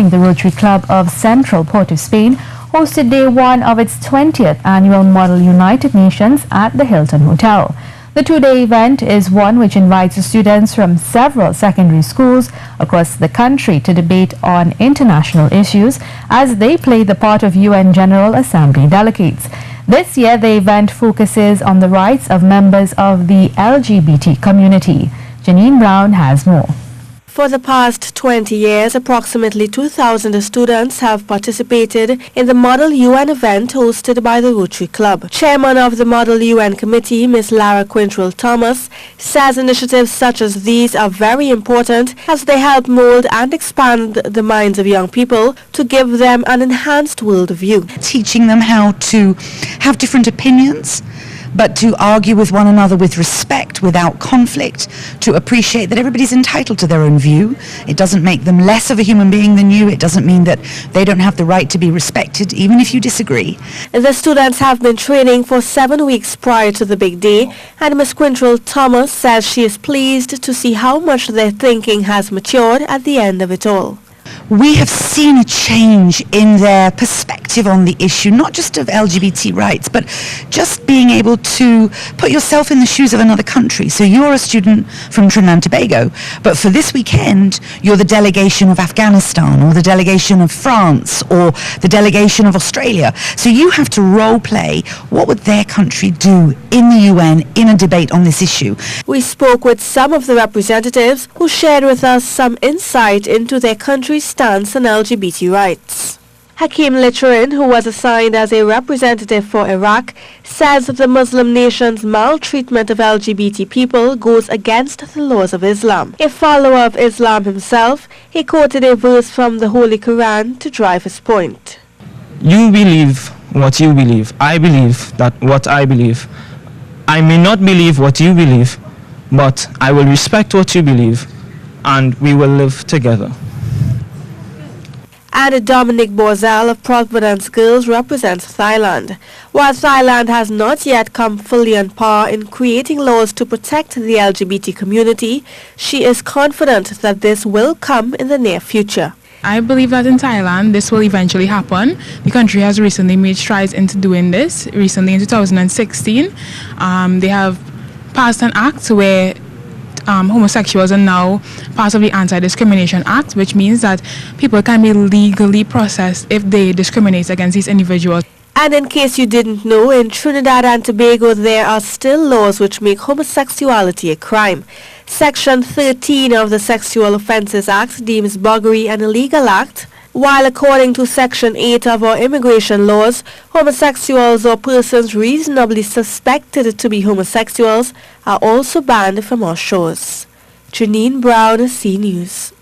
20, the Rotary Club of Central Port of Spain hosted day one of its 20th annual Model United Nations at the Hilton Hotel. The two-day event is one which invites students from several secondary schools across the country to debate on international issues as they play the part of UN General Assembly delegates. This year, the event focuses on the rights of members of the LGBT community. Janine Brown has more. For the past 20 years, approximately 2,000 students have participated in the Model UN event hosted by the Rotary Club. Chairman of the Model UN Committee, Ms. Lara Quintrell-Thomas, says initiatives such as these are very important as they help mold and expand the minds of young people to give them an enhanced worldview. Teaching them how to have different opinions, but to argue with one another with respect, without conflict, to appreciate that everybody's entitled to their own view. It doesn't make them less of a human being than you. It doesn't mean that they don't have the right to be respected, even if you disagree. The students have been training for 7 weeks prior to the big day, and Ms. Quintrell-Thomas says she is pleased to see how much their thinking has matured at the end of it all. We have seen a change in their perspective on the issue, not just of LGBT rights, but just being able to put yourself in the shoes of another country. So you're a student from Trinidad and Tobago, but for this weekend, you're the delegation of Afghanistan, or the delegation of France, or the delegation of Australia. So you have to role play what would their country do in the UN in a debate on this issue. We spoke with some of the representatives who shared with us some insight into their country's stance on LGBT rights. Hakeem Litrin, who was assigned as a representative for Iraq, says that the Muslim nation's maltreatment of LGBT people goes against the laws of Islam. A follower of Islam himself, he quoted a verse from the Holy Quran to drive his point. You believe what you believe. I believe that what I believe. I may not believe what you believe, but I will respect what you believe, and we will live together. And Dominic Borzell of Providence Girls represents Thailand. While Thailand has not yet come fully on par in creating laws to protect the LGBT community, she is confident that this will come in the near future. I believe that in Thailand this will eventually happen. The country has recently made strides into doing this. Recently in 2016, they have passed an act where homosexuals are now part of the Anti-Discrimination Act, which means that people can be legally processed if they discriminate against these individuals. And in case you didn't know, in Trinidad and Tobago there are still laws which make homosexuality a crime. Section 13 of the Sexual Offences Act deems buggery an illegal act, while according to Section 8 of our immigration laws, homosexuals or persons reasonably suspected to be homosexuals are also banned from our shores. Janine Brown, C News.